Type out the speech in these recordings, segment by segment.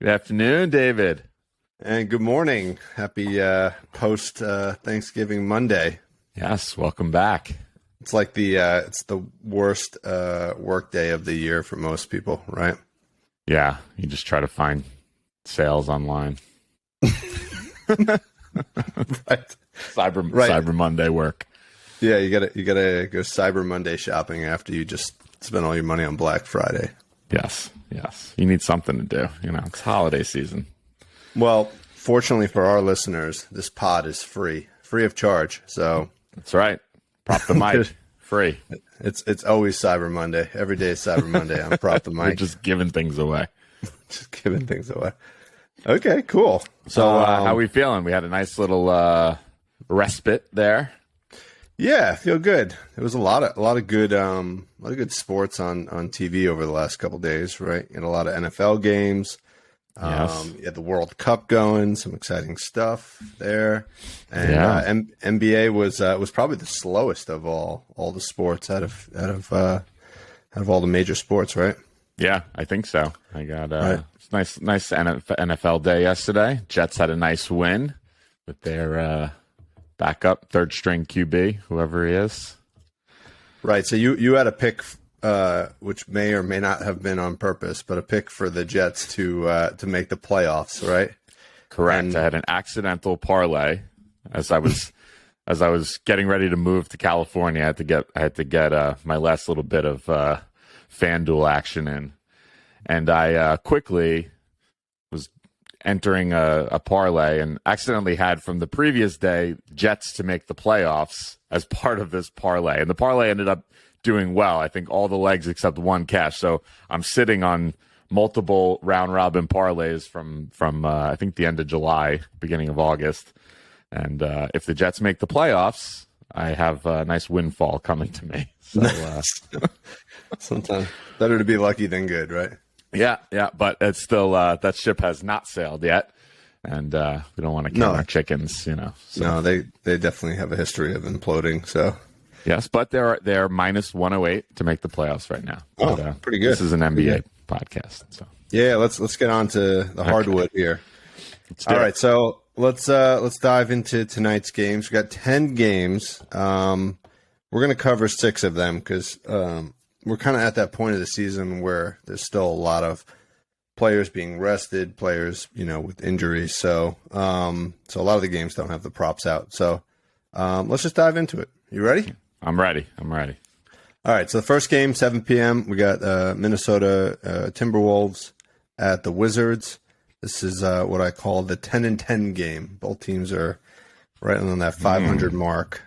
Good afternoon, David. And good morning. Happy post Thanksgiving Monday. Yes, welcome back. It's like it's the worst work day of the year for most people, right? Yeah, you just try to find sales online. Right. Cyber Monday work. Yeah, you gotta go Cyber Monday shopping after you just spend all your money on Black Friday. Yes. You need something to do. It's holiday season. Well, fortunately for our listeners, this pod is free of charge. So that's right. Prop the mic, free. It's always Cyber Monday. Every day is Cyber Monday. I'm Prop the mic. We're just giving things away. Okay, cool. So how are we feeling? We had a nice little respite there. Yeah, I feel good. There was a lot of good sports on TV over the last couple of days, right? And a lot of NFL games. Yes. You had the World Cup going, some exciting stuff there, and NBA was probably the slowest of all the sports out of all the major sports, right? Yeah, I think so. I got nice NFL day yesterday. Jets had a nice win with their backup third string QB, whoever he is. Right. So you had a pick, which may or may not have been on purpose, but a pick for the Jets to make the playoffs, right? Correct. And I had an accidental parlay as I was getting ready to move to California. I had to get my last little bit of FanDuel action in, and I quickly was entering a parlay and accidentally had from the previous day Jets to make the playoffs as part of this parlay, and the parlay ended up doing well. I think all the legs except one cash. So I'm sitting on multiple round robin parlays from I think the end of July, beginning of August. And if the Jets make the playoffs, I have a nice windfall coming to me. So sometimes better to be lucky than good, right? Yeah. But it's still that ship has not sailed yet, and we don't want to count our chickens, So. No, they definitely have a history of imploding. So. Yes, but they're minus 108 to make the playoffs right now. Oh, but, pretty good. This is an NBA podcast, so yeah. Let's get on to the hardwood here. All right, so let's dive into tonight's games. We got 10 games. We're gonna cover 6 of them because we're kind of at that point of the season where there's still a lot of players being rested, players with injuries. So so a lot of the games don't have the props out. So let's just dive into it. You ready? I'm ready. All right, so the first game, 7 p.m., we got Minnesota Timberwolves at the Wizards. This is what I call the 10-10 game. Both teams are right on that 500 mark.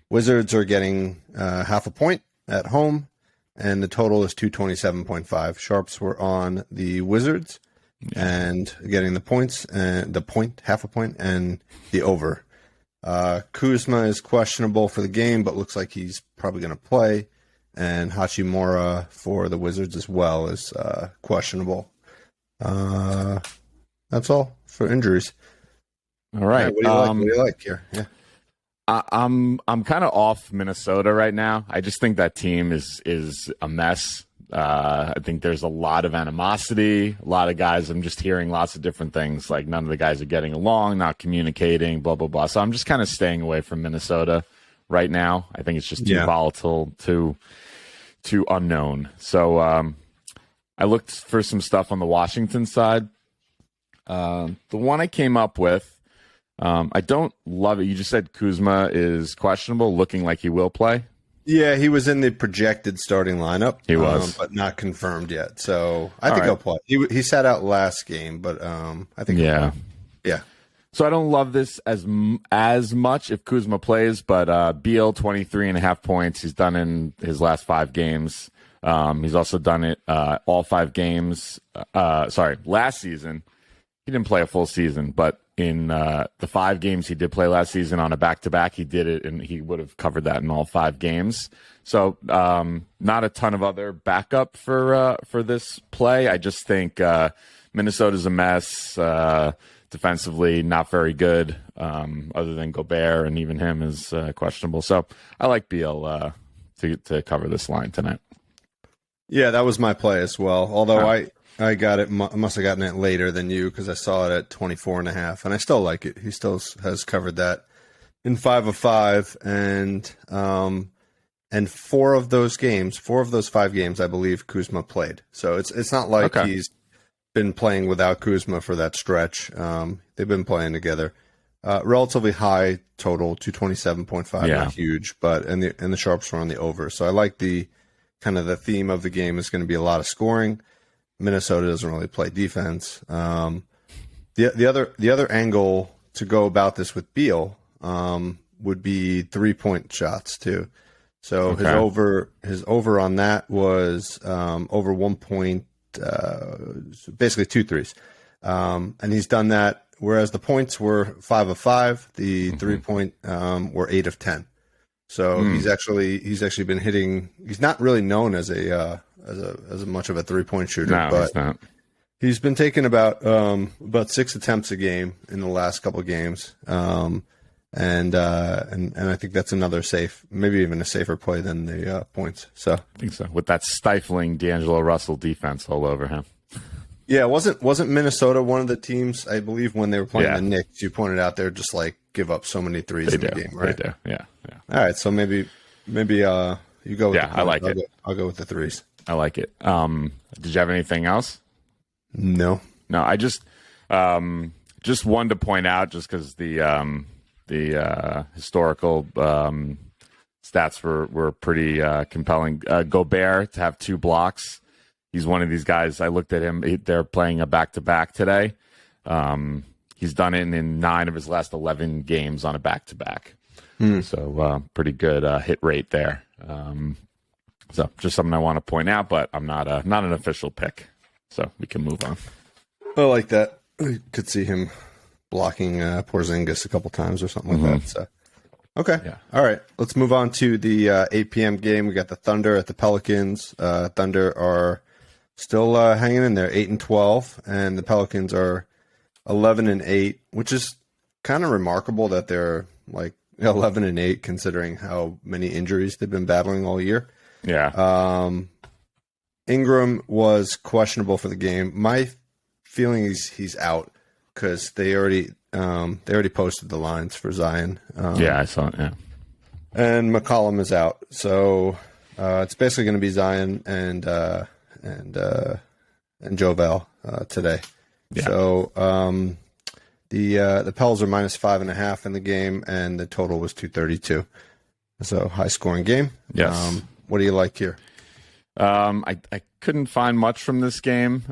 Wizards are getting half a point at home, and the total is 227.5. Sharps were on the Wizards and getting the points, and half a point, and the over. Kuzma is questionable for the game, but looks like he's probably going to play. And Hachimura for the Wizards as well is questionable. That's all for injuries. All right. What do you like here? Yeah. I'm kind of off Minnesota right now. I just think that team is a mess. I think there's a lot of animosity, a lot of guys. I'm just hearing lots of different things, like none of the guys are getting along, not communicating, blah, blah, blah. So I'm just kind of staying away from Minnesota right now. I think it's just too volatile, too unknown. So I looked for some stuff on the Washington side. The one I came up with, I don't love it. You just said Kuzma is questionable, looking like he will play. Yeah, he was in the projected starting lineup. He was, but not confirmed yet. So I think he'll play. He sat out last game, but I think he'll play. Yeah. So I don't love this as much if Kuzma plays, but Beal 23.5 points. He's done in his last 5 games. He's also done it all 5 games. Last season he didn't play a full season, but in the 5 games he did play last season on a back-to-back, he did it, and he would have covered that in all 5 games. So not a ton of other backup for this play. I just think Minnesota's a mess. Defensively, not very good, other than Gobert, and even him is questionable. So I like Beal to cover this line tonight. Yeah, that was my play as well. Although I got it. I must have gotten it later than you because I saw it at 24.5, and I still like it. He still has covered that in 5 of 5, and four of those 5 games, I believe Kuzma played. So it's not like he's been playing without Kuzma for that stretch. They've been playing together. Relatively high total, 227.5, not huge, but and the sharps were on the over. So I like the kind of the theme of the game is going to be a lot of scoring. Minnesota doesn't really play defense. The other angle to go about this with Beal would be 3-point shots too. So his over on that was over 1 point, basically 2 threes, and he's done that. Whereas the points were 5 of 5, the 3-point were 8 of 10. So he's actually been hitting. He's not really known as as much of a 3-point shooter, but he's been taking about 6 attempts a game in the last couple of games, and I think that's another maybe even a safer play than the points. So I think so. With that stifling D'Angelo Russell defense all over him. Yeah, wasn't Minnesota one of the teams, I believe, when they were playing the Knicks, you pointed out they're just like give up so many threes in the game, right? They do, yeah. All right, so maybe you go with the I like it. I'll go with the threes. I like it. Did you have anything else? No, I just wanted to point out, just because the historical stats were pretty compelling. Gobert to have 2 blocks. He's one of these guys. I looked at him. They're playing a back-to-back today. He's done it in 9 of his last 11 games on a back-to-back. So pretty good hit rate there. So just something I want to point out, but I'm not an official pick. So we can move on. I like that. I could see him blocking Porzingis a couple times or something like that. So. Okay. Yeah. All right. Let's move on to the 8 p.m. game. We got the Thunder at the Pelicans. Thunder are still hanging in there, 8-12, and the Pelicans are 11-8, which is kind of remarkable that they're like 11-8 considering how many injuries they've been battling all year. Yeah. Ingram was questionable for the game. My feeling is he's out because they already posted the lines for Zion. I saw it. Yeah. And McCollum is out, so it's basically going to be Zion and JoVal today. Yeah. So the Pels are -5.5 in the game, and the total was 232. So high scoring game. Yes. What do you like here? I couldn't find much from this game.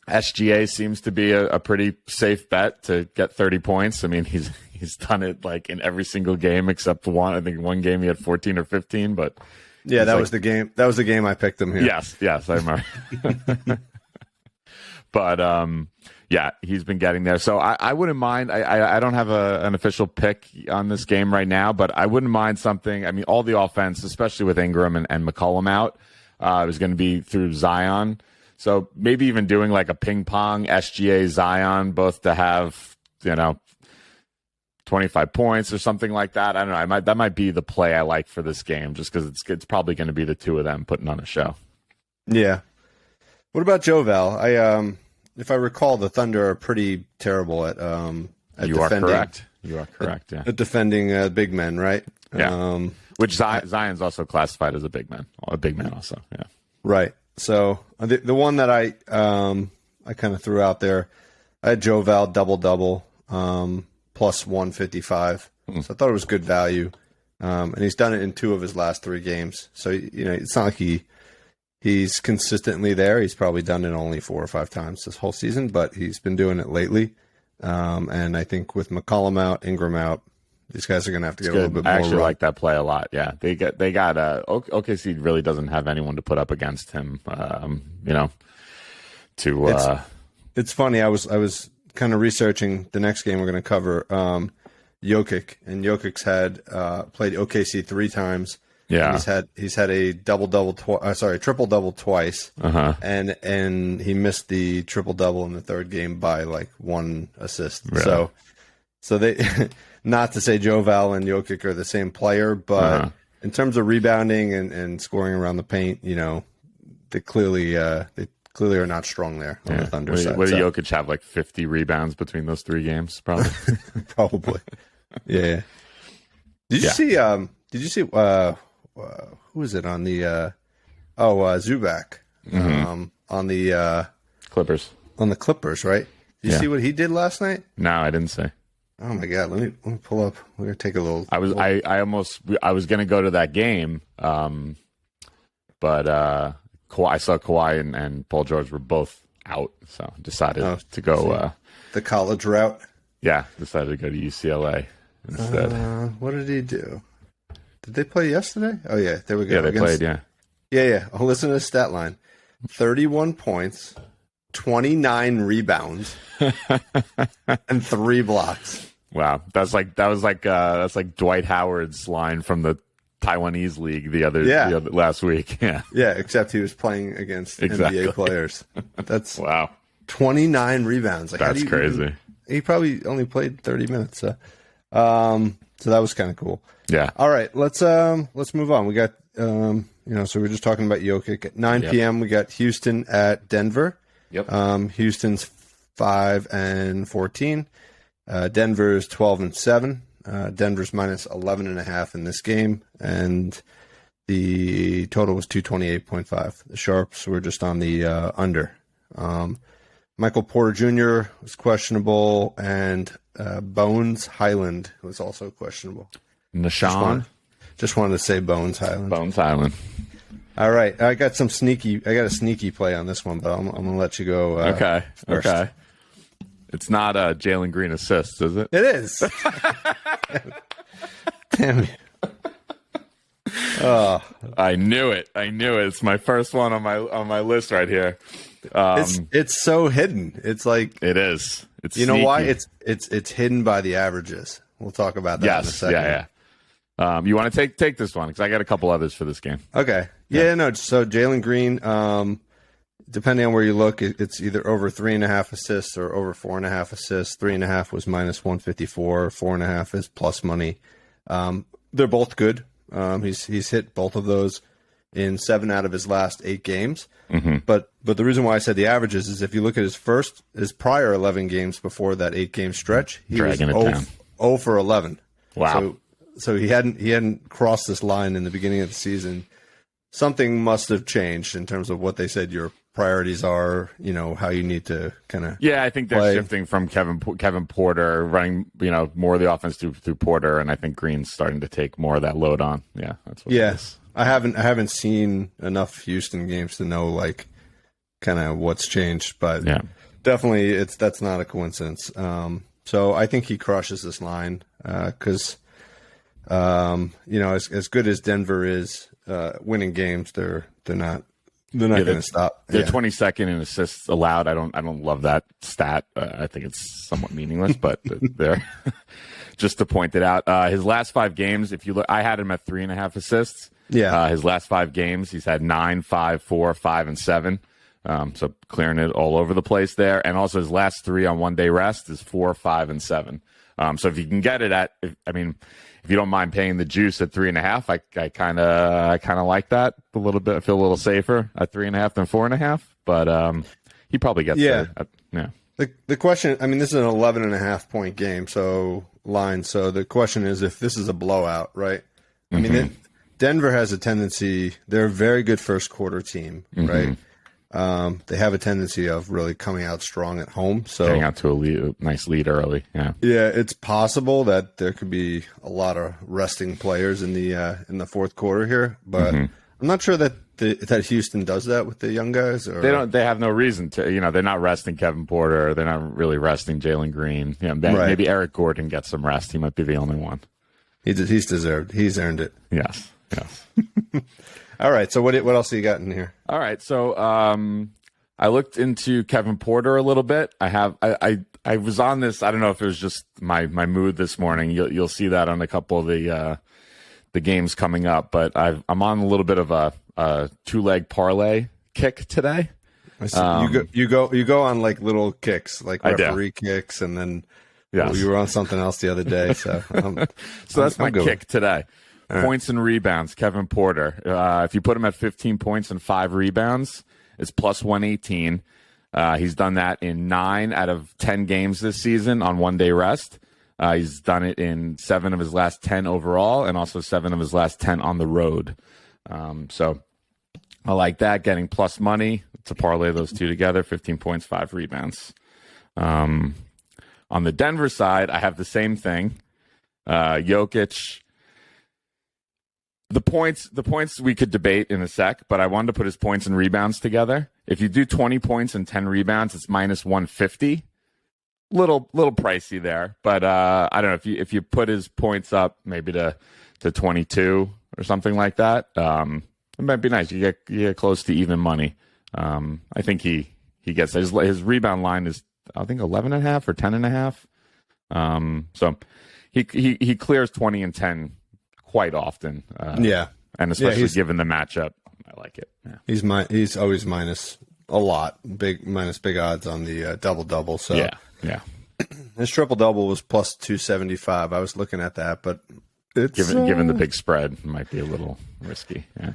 SGA seems to be a pretty safe bet to get 30 points. I mean, he's done it like in every single game except one. I think one game he had 14 or 15, but yeah, that was the game. That was the game I picked him here. Yes, I remember. But yeah, he's been getting there. So I wouldn't mind. I don't have an official pick on this game right now, but I wouldn't mind something. I mean, all the offense, especially with Ingram and McCollum out, is going to be through Zion. So maybe even doing like a ping pong SGA Zion, both to have 25 points or something like that. I don't know. That might be the play I like for this game, just because it's probably going to be the two of them putting on a show. Yeah. What about JoVal? If I recall, the Thunder are pretty terrible at you defending. Are correct. You are correct. Yeah. At defending big men, right? Yeah. Which Zion's also classified as a big man also. Yeah. Right. So the one that I kind of threw out there, I had JoVal double plus 155. So I thought it was good value, and he's done it in 2 of his last 3 games. So it's not like he's consistently there. He's probably done it only 4 or 5 times this whole season, but he's been doing it lately. And I think with McCollum out, Ingram out, these guys are going to have to get a little bit more. I actually like that play a lot. Yeah, they got OKC really doesn't have anyone to put up against him. It's funny. I was kind of researching the next game we're going to cover. Jokic, and Jokic's had played OKC 3 times. Yeah, he's had a triple double twice. And he missed the triple double in the 3rd game by like 1 assist. Really? So they. Not to say JoVal and Jokic are the same player, but in terms of rebounding and scoring around the paint, they clearly clearly are not strong there on the Thunder side. What did Jokic have, like 50 rebounds between those 3 games? Probably. Probably. Yeah. Did you see? Who is it on the? Zubac. On the Clippers. On the Clippers, right? Did you see what he did last night? No, I didn't say. Oh my God! Let me pull up. We're gonna take a little. I was gonna go to that game, but I saw Kawhi and Paul George were both out, so decided to go the college route. Yeah, decided to go to UCLA instead. What did he do? Did they play yesterday? Oh yeah, there we go. Yeah, they played. Yeah. Yeah. Oh, listen to the stat line: 31 points, 29 rebounds, and 3 blocks. Wow, that's like Dwight Howard's line from the Taiwanese league the other last week. Yeah, except he was playing against NBA players. That's wow, 29 rebounds. Like, that's crazy. He probably only played 30 minutes. So that was kind of cool. Yeah. All right, let's move on. We got so we're just talking about Jokic at 9 p.m. We got Houston at Denver. Yep. Houston's 5-14. Denver's 12-7. Denver's minus 11.5 in this game, and the total was 228.5. The Sharps were just on the under. Michael Porter Jr. was questionable, and Bones Highland was also questionable. Nashawn. Just wanted to say Bones Highland. Bones Highland. All right, I got a sneaky play on this one, but I'm gonna let you go. Okay. First. Okay. It's not Jalen Green assists, is it? It is. Damn it. Oh. I knew it. It's my first one on my list right here. It's so hidden. It's like it is. It's you know sneaky. why it's hidden by the averages. We'll talk about that in a second. Yeah. You want to take this one because I got a couple others for this game. Okay. Yeah. No. So Jalen Green, depending on where you look, it's either over 3.5 assists or over 4.5 assists. 3.5 was minus 154. 4.5 is plus money. They're both good. He's hit both of those in 7 out of his last 8 games. Mm-hmm. But the reason why I said the averages is if you look at his prior 11 games before that 8-game stretch, he Dragging was it down. 0 for 11. Wow. So he hadn't crossed this line in the beginning of the season. Something must have changed in terms of what they said your priorities are, how you need to kind of I think they're shifting from Kevin Porter running, more of the offense through Porter, and I think Green's starting to take more of that load on. Yeah, that's what it is. I haven't seen enough Houston games to know kind of what's changed, but definitely that's not a coincidence. So I think he crushes this line because as good as Denver is winning games, they're not going to stop. They're 22nd in assists allowed. I don't love that stat. I think it's somewhat meaningless, but they're just to point it out. His last 5 games, if you look, I had him at 3.5 assists. Yeah. His last 5 games, he's had 9, 5, 4, 5, and 7. So clearing it all over the place there. And also his last 3 on 1-day rest is 4, 5, and 7. So if you can get it if you don't mind paying the juice at 3.5, I kind of like that a little bit. I feel a little safer at 3.5 than 4.5, but he probably gets there. The question, this is an 11.5 point game, so the question is if this is a blowout, right? Mm-hmm. Denver has a tendency, they're a very good first quarter team, right? They have a tendency of really coming out strong at home. So getting out to a nice lead early. Yeah, it's possible that there could be a lot of resting players in the fourth quarter here, but I'm not sure that that Houston does that with the young guys. Or they have no reason to. They're not resting Kevin Porter. They're not really resting Jalen Green. Maybe Eric Gordon gets some rest. He might be the only one. He's deserved. He's earned it. Yes. All right. So what else do you got in here? All right. So I looked into Kevin Porter a little bit. I was on this. I don't know if it was just my mood this morning. You'll see that on a couple of the games coming up. But I'm on a little bit of a 2-leg parlay kick today. I see. You go on like little kicks, like referee kicks, and then you were on something else the other day. So that's my kick today. Points and rebounds, Kevin Porter. If you put him at 15 points and 5 rebounds, is plus 118. He's done that in 9 out of 10 games this season on one-day rest. He's done it in 7 of his last 10 overall and also 7 of his last 10 on the road. So I like that, getting plus money to parlay those two together, 15 points, 5 rebounds. On the Denver side, I have the same thing. Jokic. The points we could debate in a sec, but I wanted to put his points and rebounds together. If you do 20 points and 10 rebounds, it's minus 150. Little pricey there, but I don't know if you put his points up maybe to 22 or something like that. It might be nice. You get close to even money. I think he gets his rebound line is I think 11.5 or 10.5. So he clears 20 and 10 quite often. And especially given the matchup, I like it. Yeah. He's always minus a lot, minus big odds on the double. So yeah. His triple double was plus 275. I was looking at that, but it's given the big spread, it might be a little risky. Yeah.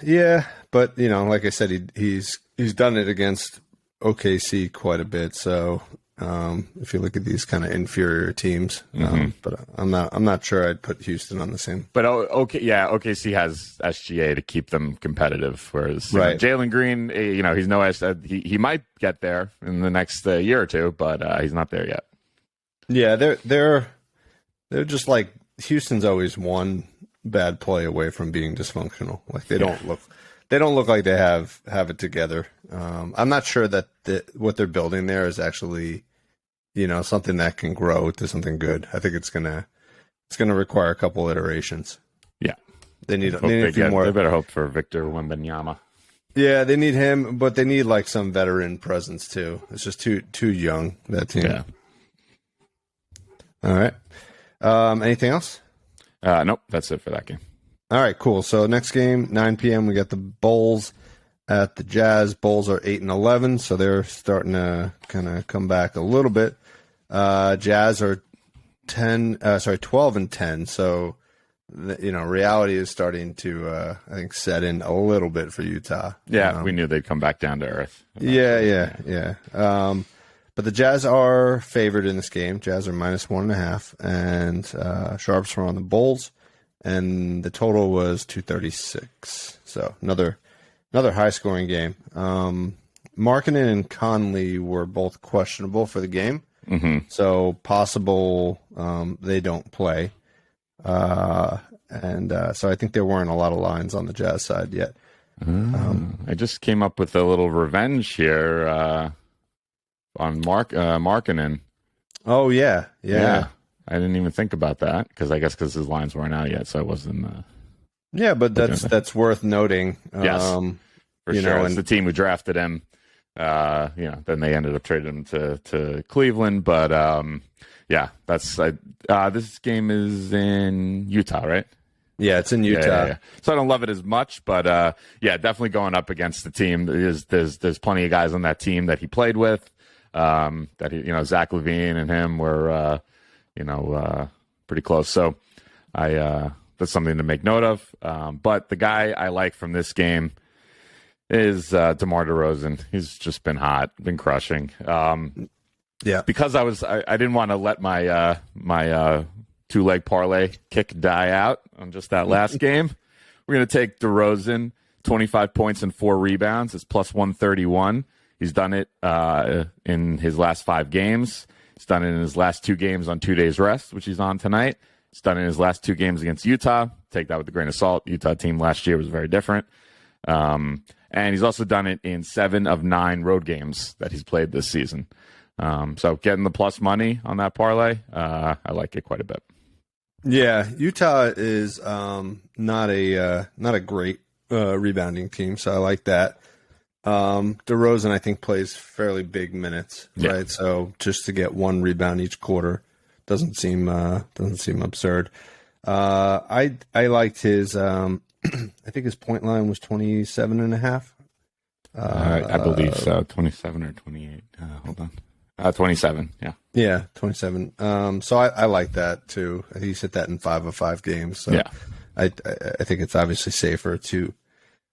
Yeah, but like I said, he's done it against OKC quite a bit. So if you look at these kind of inferior teams, but I'm not sure I'd put Houston on the same. But OKC has SGA to keep them competitive, whereas Jalen Green, he's no he might get there in the next year or two, but he's not there yet. Yeah, they're just like Houston's always one bad play away from being dysfunctional. Like they don't look like they have it together. I'm not sure that what they're building there is actually, something that can grow to something good. I think it's gonna require a couple iterations. Yeah, they need a few more. They better hope for Victor Wembanyama. Yeah, they need him, but they need like some veteran presence too. It's just too young, that team. Yeah. All right. Anything else? Nope, that's it for that game. All right, cool. So next game, 9 p.m. We got the Bulls at the Jazz. Bulls are 8-11, so they're starting to kind of come back a little bit. Jazz are 12-10. So reality is starting to I think set in a little bit for Utah. Yeah, we knew they'd come back down to earth. Yeah. But the Jazz are favored in this game. Jazz are minus 1.5, and sharps were on the Bulls, and the total was 236. So another high scoring game. Markkanen and Conley were both questionable for the game, so possible they don't play. And so I think there weren't a lot of lines on the Jazz side yet. I just came up with a little revenge here. On Markkanen. Oh, yeah. I didn't even think about that because his lines weren't out yet, so I wasn't. Yeah, but that's worth noting. Yes, for sure. It's the team who drafted him. Then they ended up trading him to Cleveland, but this game is in Utah, right? Yeah, it's in Utah. Yeah. So I don't love it as much, but definitely going up against the team. There's plenty of guys on that team that he played with. That Zach LaVine and him were pretty close. So that's something to make note of. But the guy I like from this game is DeMar DeRozan. He's just been hot, been crushing. Because I didn't want to let my my 2-leg parlay kick die out on just that last game. We're gonna take DeRozan, 25 points and 4 rebounds. It's plus 131. He's done it in his last 5 games. He's done it in his last 2 games on 2 days rest, which he's on tonight. He's done it in his last 2 games against Utah. Take that with a grain of salt. Utah team last year was very different. And he's also done it in 7 of 9 road games that he's played this season. So getting the plus money on that parlay, I like it quite a bit. Yeah, Utah is not a great rebounding team, so I like that. DeRozan, I think, plays fairly big minutes, right? So just to get 1 rebound each quarter doesn't seem absurd. I liked his. I think his point line was 27.5. I believe so, 27 or 28. Hold on, 27. Yeah, 27. So I like that too. He's hit that in 5 of 5 games. So I think it's obviously safer to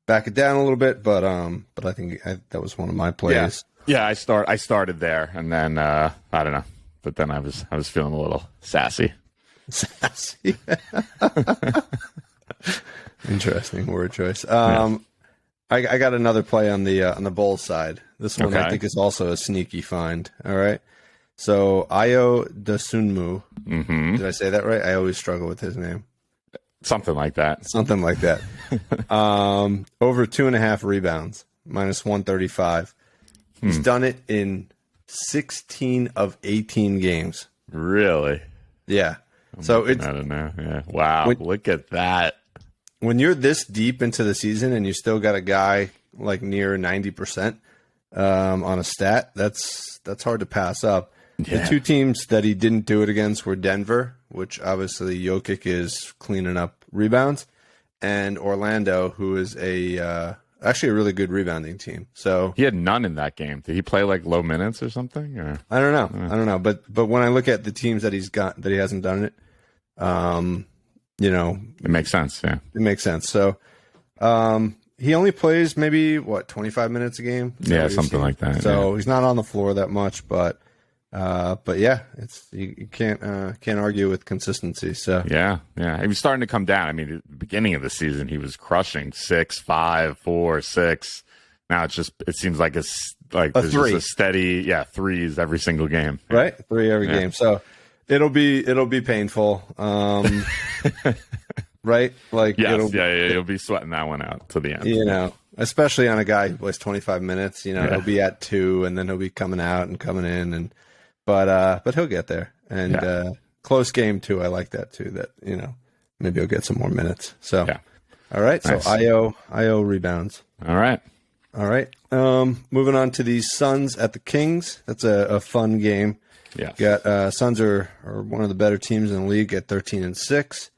back it down a little bit, but I think that was one of my plays. Yeah, I started there, and then I don't know, but then I was feeling a little sassy. Sassy. Interesting word choice. I got another play on the Bulls side. This one I think is also a sneaky find. All right. So Ayo Dosunmu. Mm-hmm. Did I say that right? I always struggle with his name. Something like that. Something like that. Over 2.5 rebounds, minus 135. He's done it in 16 of 18 games. Really? Yeah. I don't know. Yeah. Wow. Look at that. When you're this deep into the season and you still got a guy like near 90% on a stat, that's hard to pass up. Yeah. The two teams that he didn't do it against were Denver, which obviously Jokic is cleaning up rebounds, and Orlando, who is actually a really good rebounding team. So he had none in that game. Did he play like low minutes or something? Or? I don't know. But when I look at the teams that he hasn't done it, it makes sense. Yeah, it makes sense. So he only plays maybe 25 minutes a game. Yeah, something like that. So he's not on the floor that much, but yeah, it's you can't argue with consistency. So yeah, he was starting to come down. I mean, at the beginning of the season, he was crushing 6, 5, 4, 6. Now it seems like there's 3. just a steady threes every single game. Right, 3 every game. So it'll be painful. Right, like you'll be sweating that one out to the end. Especially on a guy who plays 25 minutes. He'll be at 2, and then he'll be coming out and coming in, but he'll get there. And close game too. I like that too. That maybe he'll get some more minutes. So all right. Nice. So Io rebounds. All right. Moving on to the Suns at the Kings. That's a fun game. Yeah. Got Suns are one of the better teams in the league at 13-6.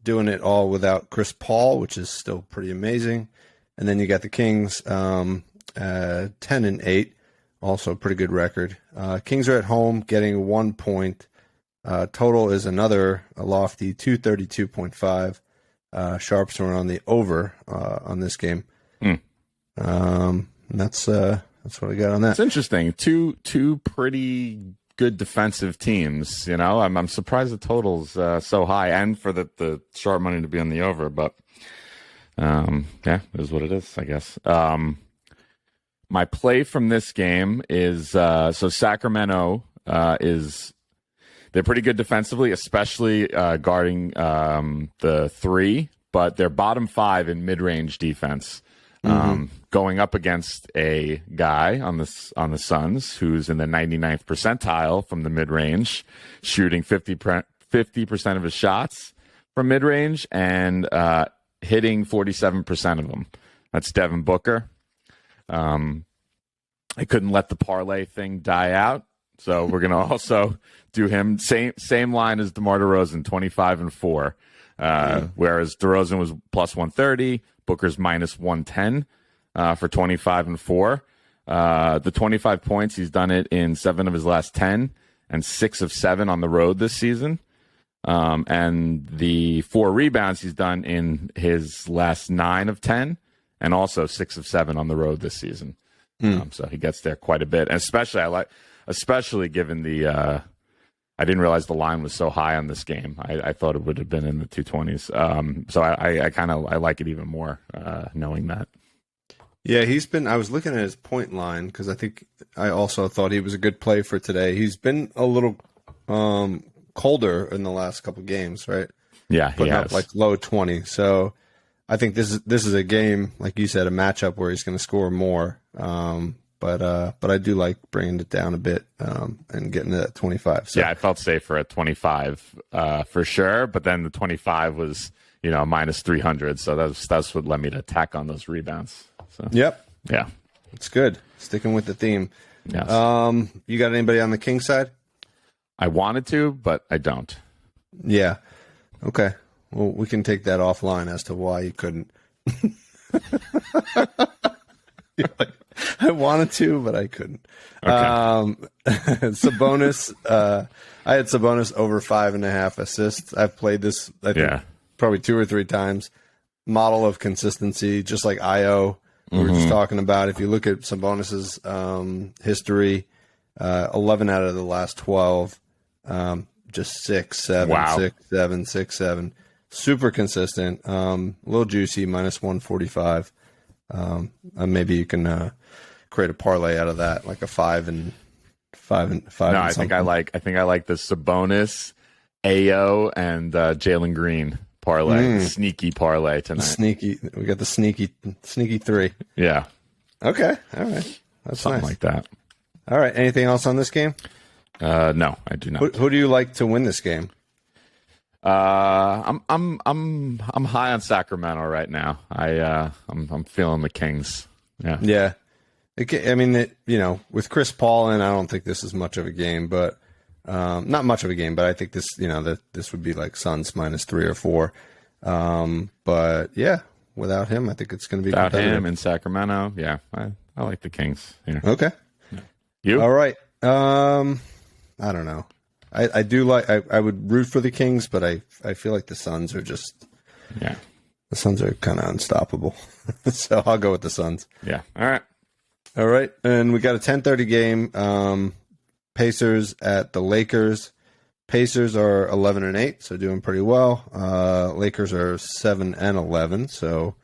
Doing it all without Chris Paul, which is still pretty amazing. And then you got the Kings 10-8, also a pretty good record. Kings are at home getting 1 point. Total is a lofty 232.5. Sharps are on the over on this game. And that's what I got on that. It's interesting. Two pretty good defensive teams. I'm surprised the total's so high, and for the sharp money to be on the over. But it is what it is, I guess. My play from this game is so Sacramento they're pretty good defensively, especially guarding the 3, but they're bottom 5 in mid-range defense. Going up against a guy on the Suns who's in the 99th percentile from the mid-range, shooting 50% of his shots from mid-range and hitting 47% of them. That's Devin Booker. I couldn't let the parlay thing die out, so we're going to also do him same line as DeMar DeRozan, 25-4. Whereas DeRozan was plus 130, Booker's minus 110 for 25-4. The 25 points, he's done it in 7 of his last 10 and 6 of 7 on the road this season. And the 4 rebounds he's done in his last 9 of 10 and also 6 of 7 on the road this season. So he gets there quite a bit. And especially given the I didn't realize the line was so high on this game. I thought it would have been in the 220s. So I like it even more knowing that. Yeah, I was looking at his point line because I also thought he was a good play for today. He's been a little colder in the last couple of games, right? Yeah, putting up like low 20. So I think this is a game, like you said, a matchup where he's going to score more. But I do like bringing it down a bit and getting it at 25. So. Yeah, I felt safer at 25 for sure. But then the 25 was minus 300, so that's what led me to tack on those rebounds. So. Yep. Yeah, it's good. Sticking with the theme. Yes. You got anybody on the King side? I wanted to, but I don't. Yeah. Okay. Well, we can take that offline as to why you couldn't. I wanted to, but I couldn't. Okay. Sabonis. I had Sabonis over 5.5 assists. I've played this, I think, probably 2 or 3 times. model of consistency, just like IO. We were just talking about. If you look at some bonuses history, 11 out of the last 12, just 6, 7, Wow. 6, 7, 6, 7. Super consistent. A little juicy, minus 145. Maybe you can create a parlay out of that, like a 5 and 5 and 5. No, and I think something. I like the Sabonis, Ao, and Jalen Green parlay. Sneaky parlay tonight. Sneaky. We got the sneaky 3. Yeah, Okay. All right. That's something nice. like that. All right. Anything else on this game? No, I do not. Who do you like to win this game? I'm high on Sacramento right now. I'm feeling the Kings. Yeah. Yeah. I mean, with Chris Paul in, I don't think this is much of a game, but not much of a game, but I think this, that this would be like Suns minus 3 or 4. But yeah, without him, I think it's going to be Without competitive. him in Sacramento, yeah, I like the Kings. Yeah. Okay. You? All right. I don't know. I do like, I would root for the Kings, but I feel like the Suns are Yeah. the Suns are kind of unstoppable. So I'll go with the Suns. Yeah. All right. All right, and we got a 10:30 game. Pacers at the Lakers. Pacers are 11-8, so doing pretty well. Lakers are 7-11, so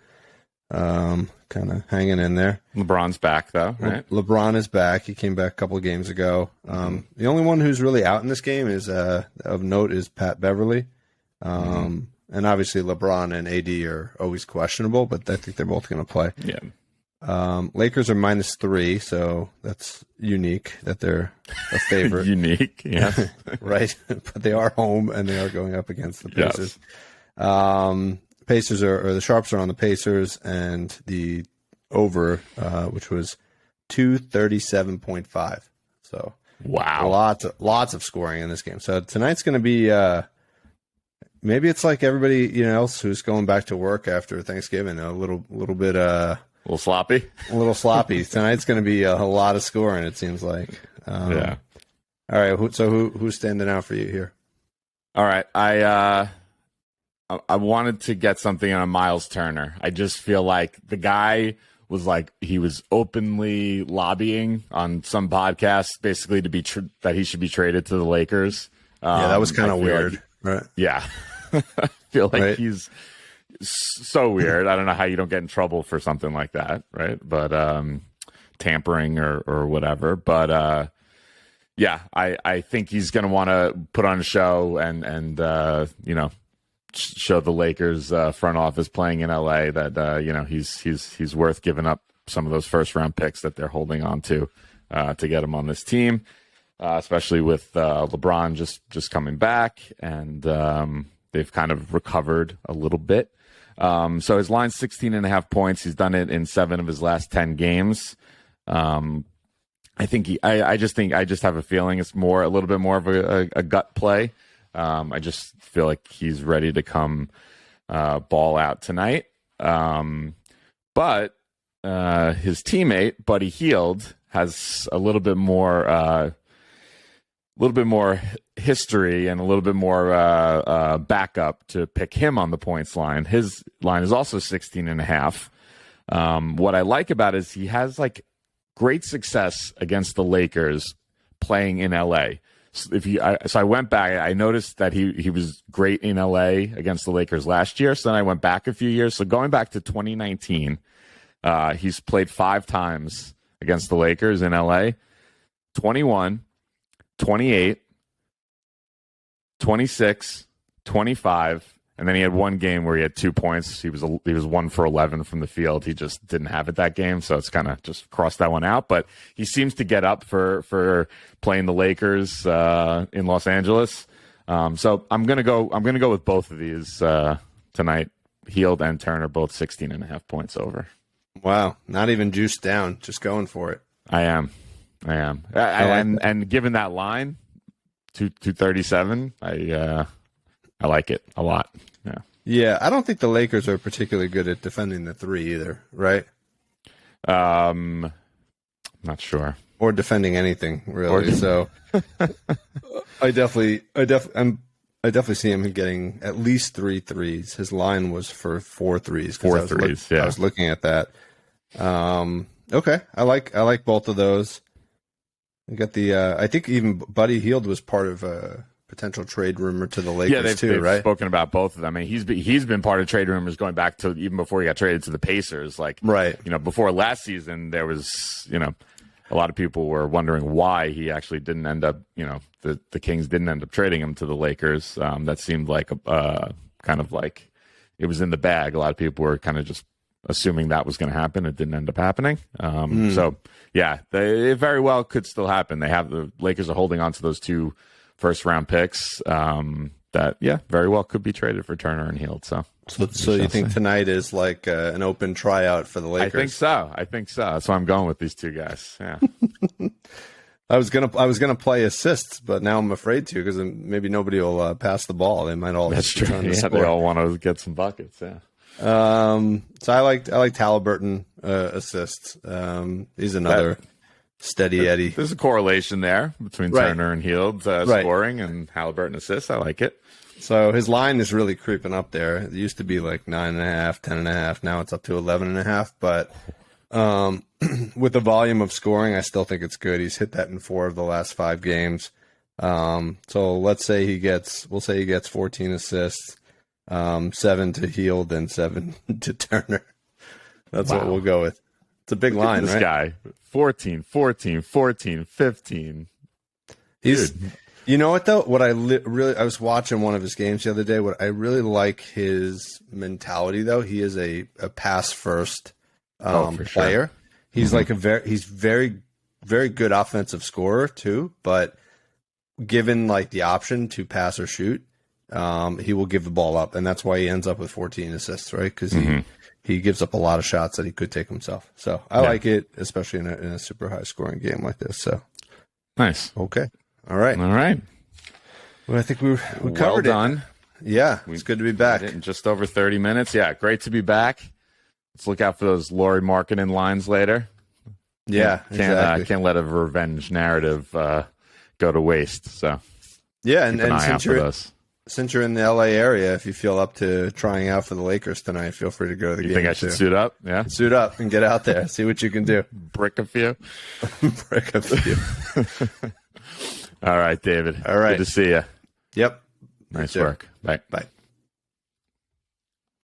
kind of hanging in there. LeBron's back though, right? LeBron is back. He came back a couple of games ago. The only one who's really out in this game is of note is Pat Beverly. And obviously LeBron and AD are always questionable, but I think they're both going to play. Yeah. Lakers are minus 3, so that's unique that they're a favorite, Unique. Yeah. right? But they are home and they are going up against the Pacers. Yes. Pacers or the Sharps are on the Pacers, and the over, which was 237.5. So Wow. lots of scoring in this game. So tonight's going to be maybe it's like everybody else who's going back to work after Thanksgiving, a little bit A little sloppy. a little sloppy. Tonight's going to be a lot of scoring, it seems like. Yeah. All right. Who's standing out for you here? All right. I wanted to get something on Miles Turner. I just feel like the guy was like, he was openly lobbying on some podcasts basically to be that he should be traded to the Lakers. Yeah, that was kind I of feel weird, like- right? yeah. I feel like Right. he's so weird. I don't know how you don't get in trouble for something like that, right? But tampering or whatever. But yeah, I think he's going to want to put on a show and show the Lakers front office playing in LA that he's worth giving up some of those first round picks that they're holding on to get him on this team, especially with LeBron just coming back, and they've kind of recovered a little bit. So his line's 16.5 points. He's done it in 7 of his last 10 games. I think I just have a feeling it's a little bit more of a gut play. I just feel like he's ready to come ball out tonight. But his teammate Buddy Hield has a little bit more history and a little bit more backup to pick him on the points line. His line is also 16.5. What I like about it is he has like great success against the Lakers playing in LA. So I went back, I noticed that he was great in LA against the Lakers last year. So then I went back a few years. So going back to 2019, he's played 5 times against the Lakers in LA. 21, 28, 26, 25, and then he had one game where he had 2 points. He was 1 for 11 from the field. He just didn't have it that game, so it's kind of just crossed that one out. But he seems to get up for playing the Lakers in Los Angeles. So I'm gonna go with both of these tonight. Hield and Turner both 16.5 points over. Wow, not even juiced down, just going for it. I am. And given that line, 237, I like it a lot. Yeah. Yeah, I don't think the Lakers are particularly good at defending the 3 either, right? Not sure. Or defending anything really. So I definitely I definitely see him getting at least 3 threes. His line was for 4 threes. 4 threes, yeah. I was looking at that. Okay, I like both of those. I got the. I think even Buddy Hield was part of a potential trade rumor to the Lakers they've right? Spoken about both of them. I mean, he's been part of trade rumors going back to even before he got traded to the Pacers. Like, right. Before last season, there was, a lot of people were wondering why he actually didn't end up, the Kings didn't end up trading him to the Lakers. That seemed like kind of like it was in the bag. A lot of people were kind of just assuming that was going to happen. It didn't end up happening. So, yeah, it very well could still happen. The Lakers are holding on to those 2 first-round picks that, very well could be traded for Turner and Hield. So you think tonight is like an open tryout for the Lakers? I think so. That's why I'm going with these 2 guys. Yeah. I was gonna play assists, but now I'm afraid to because maybe nobody will pass the ball. They might all. That's true. They all want to get some buckets. Yeah. So I like Halliburton assists. He's another steady Eddie. There's a correlation there between Turner and Hield scoring and Halliburton assists. I like it. So his line is really creeping up there. It used to be like 9.5, 10.5. Now it's up to 11.5. But with the volume of scoring, I still think it's good. He's hit that in 4 of the last 5 games. So let's say he gets 14 assists, 7 to Hield and 7 to Turner. That's what we'll go with. It's a big line, this right? Guy, 14, 14, 14, 15. He's. You know what though? What I I was watching one of his games the other day. What I really like his mentality though. He is a pass first player. Sure. He's like he's very very good offensive scorer too. But given like the option to pass or shoot, he will give the ball up, and that's why he ends up with 14 assists, right? Because he gives up a lot of shots that he could take himself. So I like it, especially in a super high scoring game like this. So nice. Okay. All right. Well, I think we covered done. It. Yeah, it's good to be back. In just over 30 minutes. Yeah, great to be back. Let's look out for those Laurie Markkinen lines later. Yeah, exactly. Can't let a revenge narrative go to waste. So yeah, and since you're in the LA area, if you feel up to trying out for the Lakers tonight, feel free to go to the game. You think I should suit up? Yeah, suit up and get out there. See what you can do. Brick a few. Brick a few. All right, David. All right. Good to see you. Yep. Nice work. Bye. Bye.